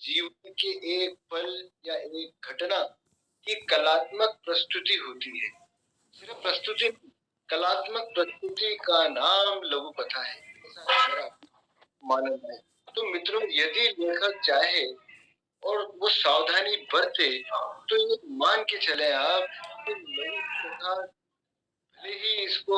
जीवन के एक पल या एक घटना की कलात्मक प्रस्तुति होती है। सिर्फ प्रस्तुति नहीं, कलात्मक प्रस्तुति का नाम लघु कथा है, ऐसा मेरा मानना है। तो मित्रों, यदि लेखक चाहे और वो सावधानी बरते, तो ये मान के चले आप कि लघु कथा भले ही इसको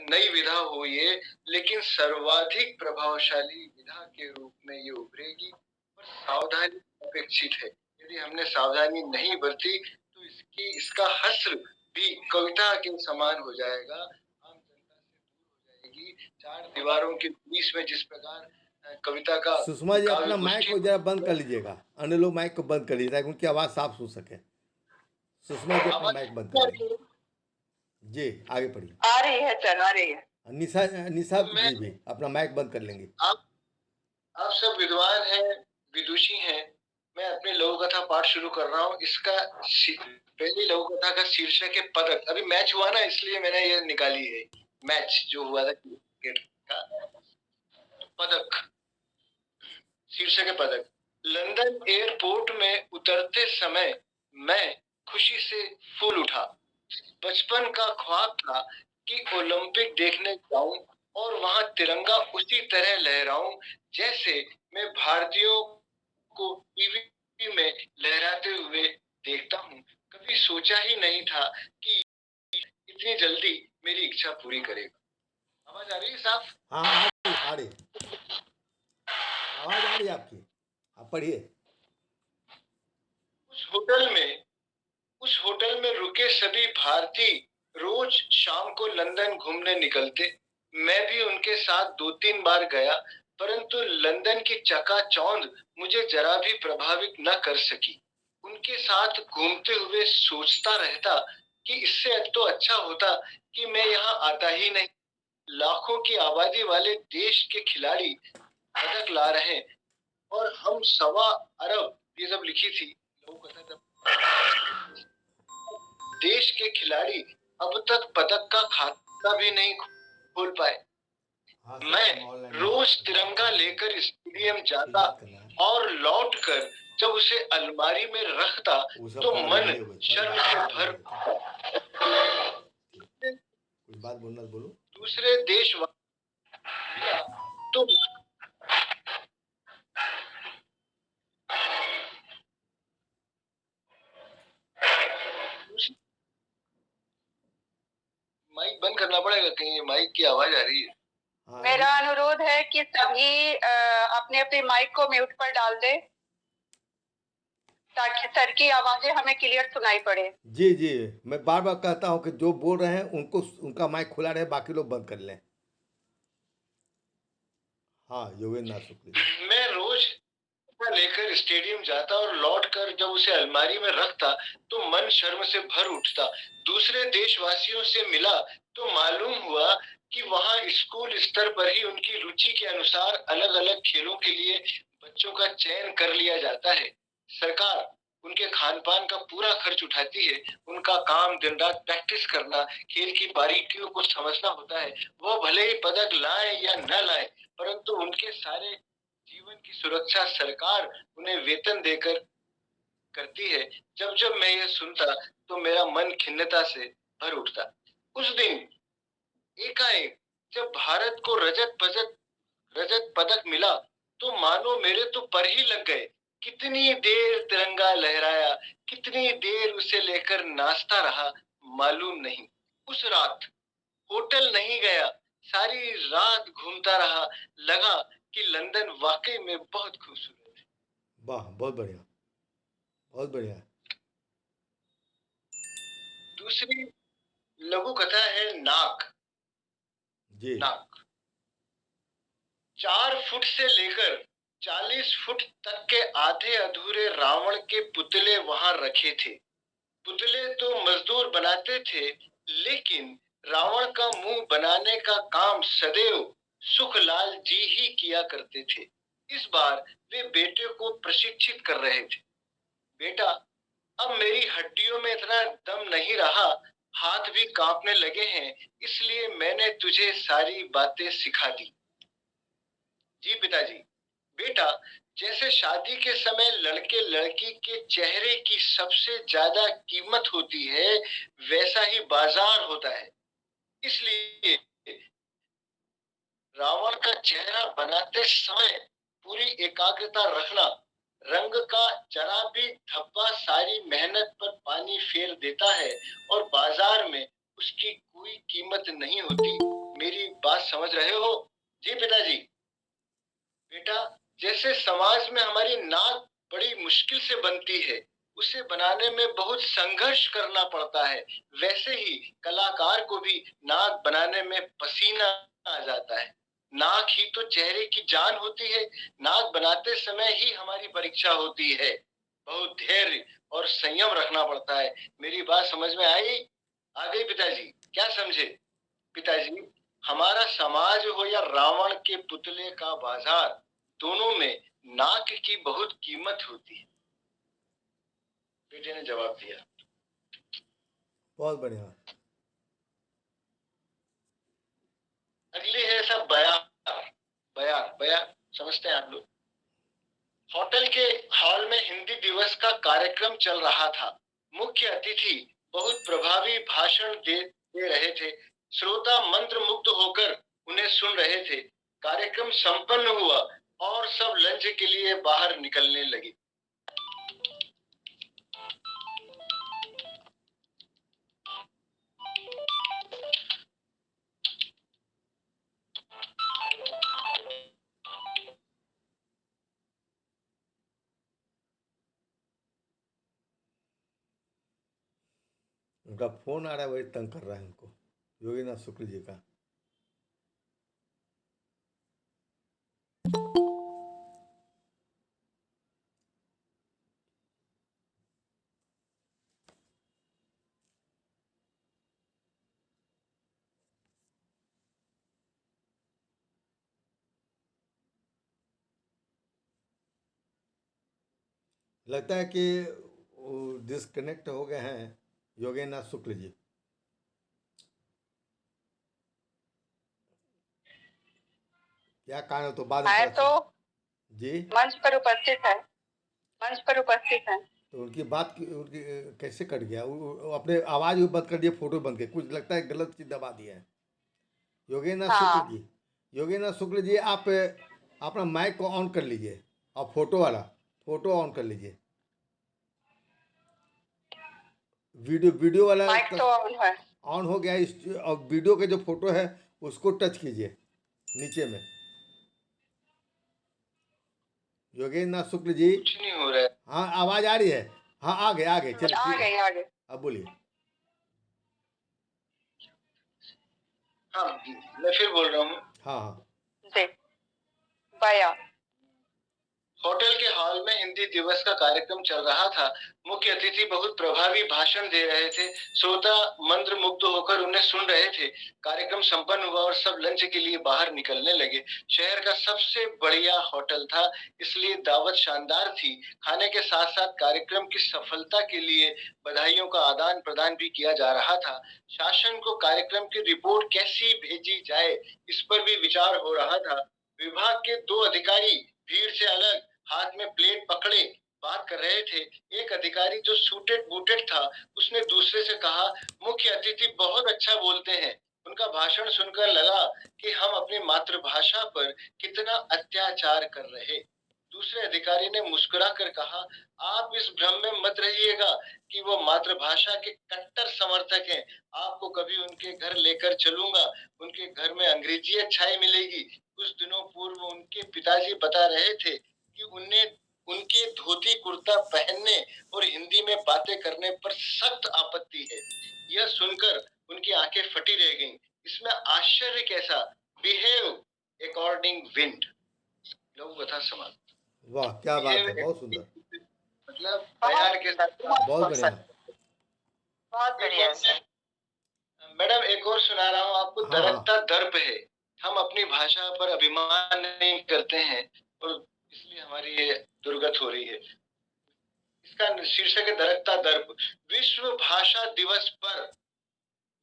नई विधा हो ये, लेकिन सर्वाधिक प्रभावशाली विधा के रूप में ये उभरेगी। और सावधानी अपेक्षित है। यदि हमने सावधानी नहीं बरती तो इसका हश्र भी कविता के समान हो जाएगा, आम जनता से दूर हो जाएगी। चार दीवारों के बीच में जिस प्रकार कविता का सुषमा जी, काव्य अपना माइक गोष्ठी को जरा बंद कर लीजिएगा। अन्य लोग माइक को बंद कर लीजिए ताकि उनकी आवाज़ साफ सुन सके। सुषमा जी, अपना माइक बंद कर लीजिए। जी, आगे पढ़िए। आ रही है सर, आ रही है। निशा निशा मैं जी भी अपना माइक बंद कर लेंगे। आप सब विद्वान हैं, विदुषी हैं। मैं अपनी लघु कथा पाठ शुरू कर रहा हूँ। इसका पहली लघु कथा का शीर्षक है पदक। अभी मैच हुआ ना, इसलिए मैंने ये निकाली है। मैच जो हुआ था क्रिकेट का, पदक, शीर्षक है पदक। लंदन एयरपोर्ट में उतरते समय मैं खुशी से फूल उठा। बचपन का ख्वाब था कि ओलंपिक देखने जाऊं और वहां तिरंगा उसी तरह लहराऊं जैसे मैं भारतीयों को टीवी में लहराते हुए देखता हूं। कभी सोचा ही नहीं था कि इतनी जल्दी मेरी इच्छा पूरी करेगा। आवाज आ रही है साफ? हाँ, आ रही आवाज़ आ रही है आपकी। आप पढ़िए। उस होटल में उस होटल में रुके सभी भारतीय रोज शाम को लंदन घूमने निकलते। मैं भी उनके साथ 2-3 बार गया, परंतु लंदन की चकाचौंध मुझे जरा भी प्रभावित न कर सकी। उनके साथ घूमते हुए सोचता रहता कि इससे तो अच्छा होता कि मैं यहाँ आता ही नहीं। लाखों की आबादी वाले देश के खिलाड़ी पदक ला रहे हैं और हम 1.25 अरब, ये सब लिखी थी लोगों कथा जब, देश के खिलाड़ी अब तक पदक का खाता भी नहीं खोल पाए। हाँ, मैं रोज तिरंगा लेकर स्टेडियम जाता और लौटकर जब उसे अलमारी में रखता तो मन शर्म से भर कुछ बात बोलना बोलो। दूसरे देश तो माइक बंद करना पड़ेगा, कहीं माइक की आवाज आ रही है। मेरा अनुरोध है कि सभी अपने अपने माइक को म्यूट पर डाल दे ताकि सर की आवाजें हमें क्लियर सुनाई पड़े। जी जी, मैं बार बार कहता हूँ कि जो बोल रहे हैं उनको उनका माइक खुला रहे, बाकी लोग बंद कर लें। हाँ, योगेंद्र नाथ शुक्ल। मैं रोज लेकर स्टेडियम जाता और लौटकर जब उसे अलमारी में रखता तो मन शर्म से भर उठता। दूसरे देशवासियों से मिला तो मालूम हुआ कि वहां स्कूल स्तर पर ही उनकी रुचि के अनुसार अलग अलग खेलों के लिए बच्चों का चयन कर लिया जाता है। सरकार उनके खान पान का पूरा खर्च उठाती है। उनका काम दिन रात प्रैक्टिस करना, खेल की बारीकियों को समझना होता है। वो भले ही पदक लाए या न लाए, परंतु उनके सारे जीवन की सुरक्षा सरकार उन्हें वेतन देकर करती है। जब जब मैं यह सुनता तो मेरा मन खिन्नता से भर उठता। उस दिन एकाएक जब भारत को रजत पदक मिला तो मानो मेरे तो पर ही लग गए। कितनी देर तिरंगा लहराया, कितनी देर उसे लेकर नाचता रहा, मालूम नहीं। उस रात होटल नहीं गया, सारी रात घूमता रहा। लगा कि लंदन वाकई में बहुत खूबसूरत है। वाह, बहुत बढ़िया, बहुत बढ़िया। दूसरी लघु कथा है नाक। जी। नाक 4 फुट से लेकर 40 फुट तक के आधे अधूरे रावण के पुतले वहां रखे थे। पुतले तो मजदूर बनाते थे, लेकिन रावण का मुंह बनाने का काम सदैव सुखलाल जी ही किया करते थे। इस बार वे बेटे को प्रशिक्षित कर रहे थे। बेटा, अब मेरी हड्डियों में इतना दम नहीं रहा, हाथ भी कांपने लगे हैं, इसलिए मैंने तुझे सारी बातें सिखा दी। जी पिताजी। बेटा, जैसे शादी के समय लड़के लड़की के चेहरे की सबसे ज्यादा कीमत होती है, वैसा ही बाजार होता है। इसलिए रावण का चेहरा बनाते समय पूरी एकाग्रता रखना, रंग का जरा भी धब्बा सारी मेहनत पर पानी फेर देता है और बाजार में उसकी कोई कीमत नहीं होती। मेरी बात समझ रहे हो? जी पिताजी। बेटा, जैसे समाज में हमारी नाक बड़ी मुश्किल से बनती है, उसे बनाने में बहुत संघर्ष करना पड़ता है, वैसे ही कलाकार को भी नाक बनाने में पसीना आ जाता है। नाक ही तो चेहरे की जान होती है। नाक बनाते समय ही हमारी परीक्षा होती है। बहुत धैर्य और संयम रखना पड़ता है। मेरी बात समझ में आई? आ गई पिताजी? क्या समझे पिताजी? हमारा समाज हो या रावण के पुतले का बाजार, दोनों में नाक की बहुत कीमत होती है। बेटे ने जवाब दिया। बहुत बढ़िया। अगली है सब बयार। बयार बयार समझते हैं आप लोग? होटल के हॉल में हिंदी दिवस का कार्यक्रम चल रहा था। मुख्य अतिथि बहुत प्रभावी भाषण दे रहे थे। श्रोता मंत्रमुग्ध होकर उन्हें सुन रहे थे। कार्यक्रम संपन्न हुआ और सब लंच के लिए बाहर निकलने लगे। उनका फोन आ रहा है, वही तंग कर रहा है उनको, योगीनाथ शुक्ल जी का। लगता है कि डिस्कनेक्ट हो गए हैं योगेंद्र शुक्ल जी। क्या कारण हो तो बाद में है पता तो जी मंच पर उपस्थित है, मंच पर उपस्थित है। तो उनकी बात उनकी कैसे कट गया? वो अपने आवाज़ भी बंद कर दिए, फोटो बंद कर, कुछ लगता है गलत चीज़ दबा दिया है। योगेंद्र शुक्ल हाँ जी, योगेंद्र शुक्ल जी, आप अपना माइक को ऑन कर लीजिए और फोटो वाला फोटो ऑन कर लीजिए। वीडियो वाला माइक तो ऑन है। ऑन हो गया है। और वीडियो के जो फोटो है उसको टच कीजिए नीचे में। योगेंद्र शुक्ल जी, कुछ नहीं हो रहा है। हाँ आवाज़ आ रही है? हाँ आ गए चलिए आ ठीक है, गए आ गए। अब बोलिए। हाँ, मैं फिर बोल रहा हूँ। हाँ हाँ जी, बया। होटल के हॉल में हिंदी दिवस का कार्यक्रम चल रहा था। मुख्य अतिथि बहुत प्रभावी भाषण दे रहे थे। श्रोता मंत्रमुग्ध होकर उन्हें सुन रहे थे। कार्यक्रम संपन्न हुआ और सब लंच के लिए बाहर निकलने लगे। शहर का सबसे बढ़िया होटल था, इसलिए दावत शानदार थी। खाने के साथ साथ कार्यक्रम की सफलता के लिए बधाइयों का आदान प्रदान भी किया जा रहा था। शासन को कार्यक्रम की रिपोर्ट कैसी भेजी जाए, इस पर भी विचार हो रहा था। विभाग के दो अधिकारी भीड़ से अलग हाथ में प्लेट पकड़े बात कर रहे थे। एक अधिकारी जो सूटेड बूटेड था, उसने दूसरे से कहा, मुख्य अतिथि बहुत अच्छा बोलते हैं। उनका भाषण सुनकर लगा कि हम अपनी मातृभाषा पर कितना अत्याचार कर रहे। दूसरे अधिकारी ने मुस्कुरा कर कहा, आप इस भ्रम में मत रहिएगा कि वो मातृभाषा के कट्टर समर्थक हैं। आपको कभी उनके घर लेकर चलूंगा। उनके घर में अंग्रेजी अच्छाई मिलेगी। कुछ दिनों पूर्व उनके पिताजी बता रहे थे कि उन्हें उनके धोती कुर्ता पहनने और हिंदी में बातें करने पर सख्त आपत्ति है। यह सुनकर उनकी आंखें फटी रह गईं। इसमें आश्चर्य कैसा? Behave according wind. लघु कथा समाप्त। वाह क्या बात है, बहुत सुंदर, मतलब बयार के साथ बहुत बढ़िया। बहुत बढ़िया सर। मैडम एक और सुना रहा हूँ आपको। हाँ हाँ दरकता दर्प है। हम अपनी भाषा पर अभिमान नहीं करते हैं और इसलिए हमारी ये दुर्गत हो रही है। इसका शीर्षक है दरकता दर्प। विश्व भाषा दिवस पर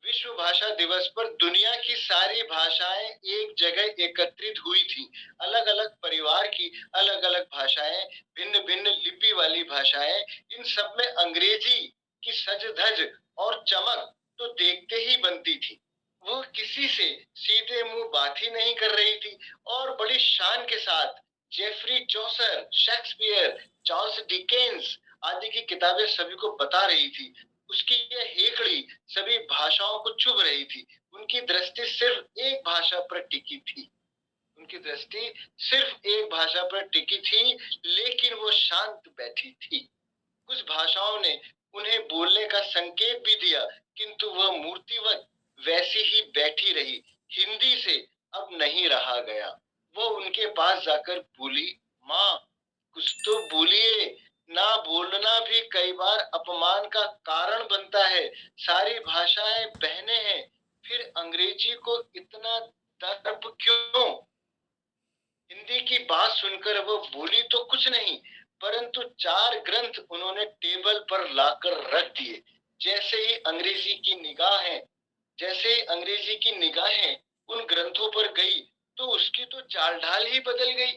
विश्व भाषा दिवस पर दुनिया की सारी भाषाएं एक जगह एकत्रित हुई थी। अलग अलग परिवार की अलग अलग भाषाएं, भिन्न भिन्न लिपि वाली भाषाएं, इन सब में अंग्रेजी की सज धज और चमक तो देखते ही बनती थी। वो किसी से सीधे मुंह बात ही नहीं कर रही थी और बड़ी शान के साथ Geoffrey Chaucer, Shakespeare, Charles Dickens आदि की किताबें सभी को बता रही थी। उसकी यह हेकड़ी सभी भाषाओं को चुभ रही थी। उनकी दृष्टि सिर्फ एक भाषा पर टिकी थी। उनकी दृष्टि सिर्फ एक भाषा पर टिकी थी, लेकिन वो शांत बैठी थी। कुछ भाषाओं ने उन्हें बोलने का संकेत भी दिया, किंतु वह मूर्तिवत वैसी ही बैठी रही। हिंदी से अब नहीं रहा गया। वो उनके पास जाकर बोली, माँ कुछ तो बोलिए। ना बोलना भी कई बार अपमान का कारण बनता है। सारी भाषाएं बहनें हैं, फिर अंग्रेजी को इतना दर्प क्यों? हिंदी की बात सुनकर वो बोली तो कुछ नहीं, परंतु 4 ग्रंथ उन्होंने टेबल पर लाकर रख दिए। जैसे ही अंग्रेजी की निगाहें उन ग्रंथों पर गई, तो उसकी तो चाल ढाल ही बदल गई।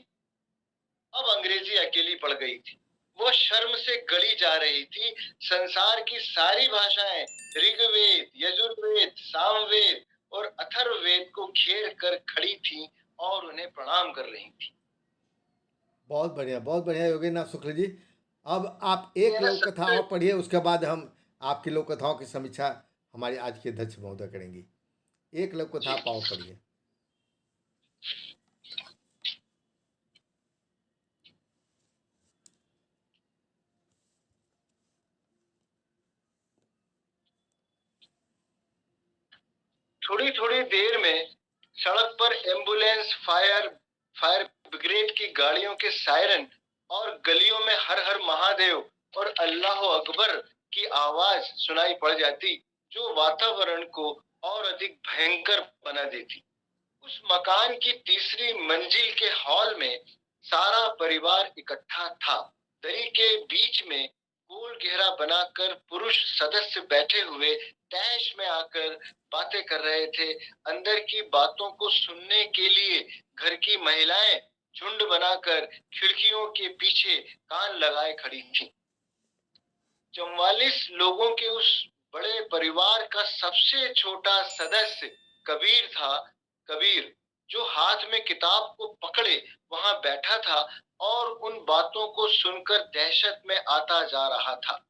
अब अंग्रेजी अकेली पड़ गई थी। वो शर्म से गली जा रही थी। संसार की सारी भाषाएं ऋग्वेद, यजुर्वेद, सामवेद और अथर्ववेद को घेर कर खड़ी थी और उन्हें प्रणाम कर रही थी। बहुत बढ़िया योगेंद्रनाथ शुक्ल जी। अब आप एक मेरा लोक कथा सबसे और पढ़िए, उसके बाद हम आपकी लोक कथाओं की समीक्षा हमारे आज के अध्यक्ष महोदय करेंगी। एक लोक कथा आप और पढ़िए। थोड़ी थोड़ी देर में सड़क पर एम्बुलेंस, फायर ब्रिगेड की गाड़ियों के सायरन और गलियों में हर हर महादेव और अल्लाह अकबर की आवाज सुनाई पड़ जाती, जो वातावरण को और अधिक भयंकर बना देती। उस मकान की तीसरी मंजिल के हॉल में सारा परिवार इकट्ठा था। दरी के बीच में गोल घेरा बनाकर पुरुष सदस्य बैठे हुए तैश में आकर बातें कर रहे थे। अंदर की बातों को सुनने के लिए घर की महिलाएं झुंड बनाकर खिड़कियों के पीछे कान लगाए खड़ी थीं। 44 लोगों के उस बड़े परिवार का सबसे छोटा सदस्य कबीर था। कबीर, जो हाथ में किताब को पकड़े वहां बैठा था और उन बातों को सुनकर दहशत में आता जा रहा था।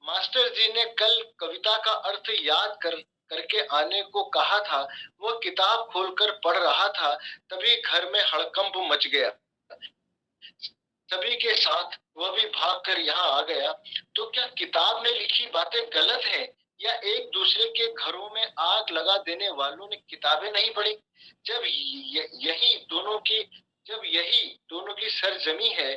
मास्टर जी ने कल कविता का अर्थ याद करके आने को कहा था। वह किताब खोलकर पढ़ रहा था, तभी घर में हड़कंप मच गया। सभी के साथ वह भी भागकर यहाँ आ गया। तो क्या किताब में लिखी बातें गलत हैं, या एक दूसरे के घरों में आग लगा देने वालों ने किताबें नहीं पढ़ी? जब यही दोनों की सरजमी है,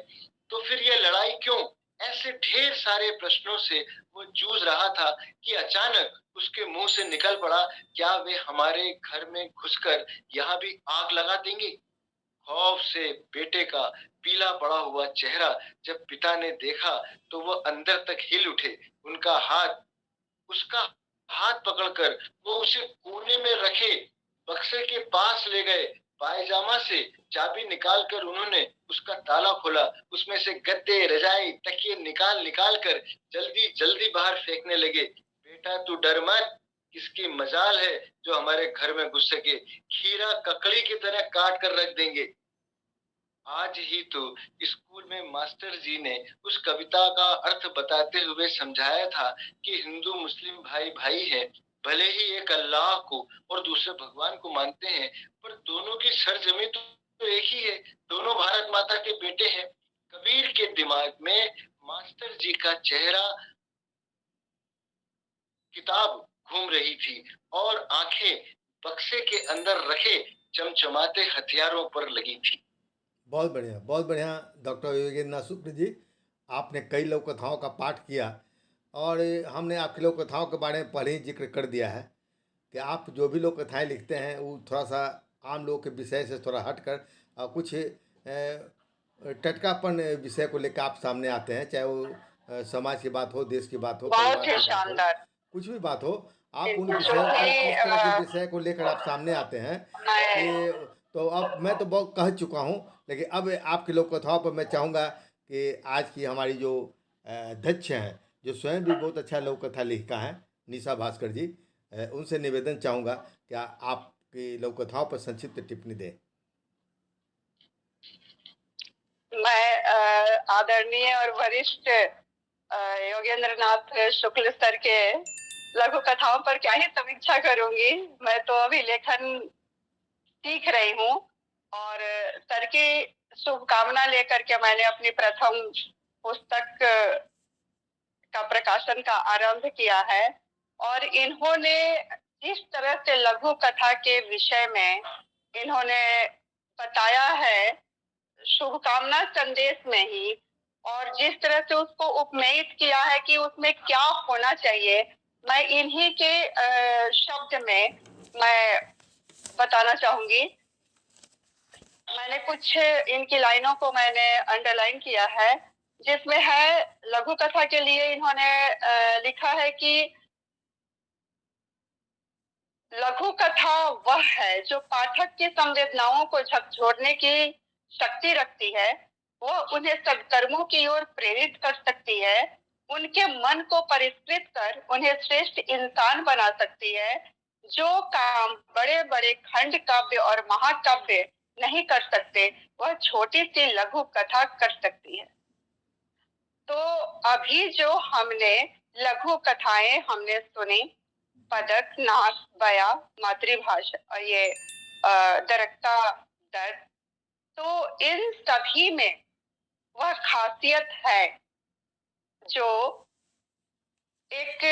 तो फिर यह लड़ाई क्यों? ऐसे ढेर सारे प्रश्नों से वो जूझ रहा था कि अचानक उसके मुंह से निकल पड़ा, क्या वे हमारे घर में घुसकर यहाँ भी आग लगा देंगे? खौफ से बेटे का पीला पड़ा हुआ चेहरा जब पिता ने देखा, तो वह अंदर तक हिल उठे। उसका हाथ पकड़कर वो उसे कोने में रखे बक्से के पास ले गए। पायजामा से चाबी निकालकर उन्होंने उसका ताला खोला। उसमें से गद्दे, रजाई, तकिए निकाल निकाल कर जल्दी जल्दी बाहर फेंकने लगे। बेटा तू डर मत, किसकी मजाल है जो हमारे घर में घुस सके। खीरा ककड़ी की तरह काट कर रख देंगे। आज ही तो स्कूल में मास्टर जी ने उस कविता का अर्थ बताते हुए समझाया था कि हिंदू मुस्लिम भाई भाई हैं। भले ही एक अल्लाह को और दूसरे भगवान को मानते हैं, पर दोनों की सरजमी तो एक ही है। दोनों भारत माता के बेटे हैं। कबीर के दिमाग में मास्टर जी का चेहरा, किताब घूम रही थी और आंखें बक्से के अंदर रखे चमचमाते हथियारों पर लगी थी। बहुत बढ़िया डॉक्टर योगेंद्रनाथ शुक्ल जी। आपने कई लोक कथाओं का पाठ किया और हमने आपकी लोक कथाओं के बारे में पहले ही जिक्र कर दिया है कि आप जो भी लोक कथाएँ लिखते हैं वो थोड़ा सा आम लोग के विषय से थोड़ा हटकर कुछ टटकापन विषय को लेकर आप सामने आते हैं, चाहे वो समाज की बात हो, देश की बात हो, परिवार बहुत ही की बात हो, शानदार। कुछ भी बात हो। आप उन बिल्कुल, विषयों को क्योंकि इस तरह के विषय को लेकर आप सामने आते हैं मैं कि तो अब मैं तो बहुत कह चुका हूँ, लेकिन अब आपकी लोक कथाओं पर मैं चाहूँगा कि आज की हमारी जो अध्यक्ष हैं, जो स्वयं भी बहुत अच्छा लोक कथा लेखिका हैं, निशा भास्कर जी, उनसे निवेदन चाहूँगा कि आपकी लोक कथाओं पर संक्षिप्त टिप्पणी दें। आदरणीय और वरिष्ठ योगेंद्र नाथ शुक्ल सर के लघु कथाओं पर क्या ही समीक्षा करूंगी। मैं तो अभी लेखन सीख रही हूँ और सर की शुभकामना लेकर के मैंने अपनी प्रथम पुस्तक का प्रकाशन का आरंभ किया है और इन्होंने जिस तरह से लघु कथा के विषय में इन्होंने बताया है शुभकामना संदेश में ही, और जिस तरह से उसको उपमेयित किया है कि उसमें क्या होना चाहिए, मैं इन्हीं के शब्द में मैं बताना चाहूंगी। मैंने कुछ इनकी लाइनों को मैंने अंडरलाइन किया है, जिसमें है लघु कथा के लिए इन्होंने लिखा है कि लघु कथा वह है जो पाठक की संवेदनाओं को झकझोरने की शक्ति रखती है, वह उन्हें सत्कर्मों की ओर प्रेरित कर सकती है, उनके मन को परिष्कृत कर उन्हें श्रेष्ठ इंसान बना सकती है, जो काम बड़े बड़े खंड काव्य और महाकाव्य नहीं कर सकते, वह छोटी सी लघु कथा कर सकती है। तो अभी जो हमने लघु कथाएं हमने सुनी, पदक, नाक, बया, मातृभाषा और ये दरकता दर्द, तो इन सभी में वह खासियत है जो एक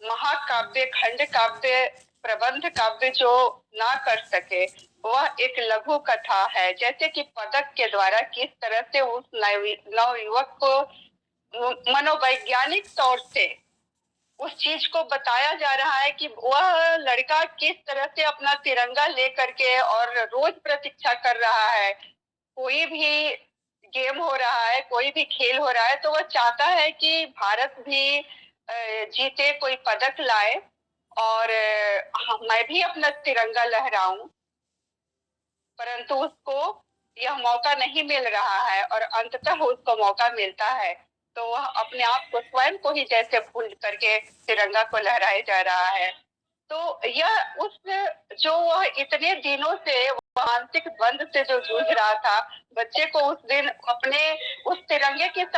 महाकाव्य, खंड काव्य, प्रबंध काव्य जो ना कर सके, वह एक लघु कथा है। जैसे कि पदक के द्वारा किस तरह से उस नवयुवक को मनोवैज्ञानिक तौर से उस चीज को बताया जा रहा है कि वह लड़का किस तरह से अपना तिरंगा लेकर के और रोज प्रतीक्षा कर रहा है। कोई भी गेम हो रहा है, कोई भी खेल हो रहा है, तो वह चाहता है कि भारत भी जीते, कोई पदक लाए और मैं भी अपना तिरंगा लहराऊं, परंतु उसको यह मौका नहीं मिल रहा है और अंततः उसको मौका मिलता है तो वह अपने आप को, स्वयं को ही जैसे भूल करके तिरंगा को लहराए जा रहा है। तो यह उस जो वह इतने दिनों से मानसिक द्वंद से जो जूझ रहा था, बच्चे को उस दिन अपने उस तिरंगे की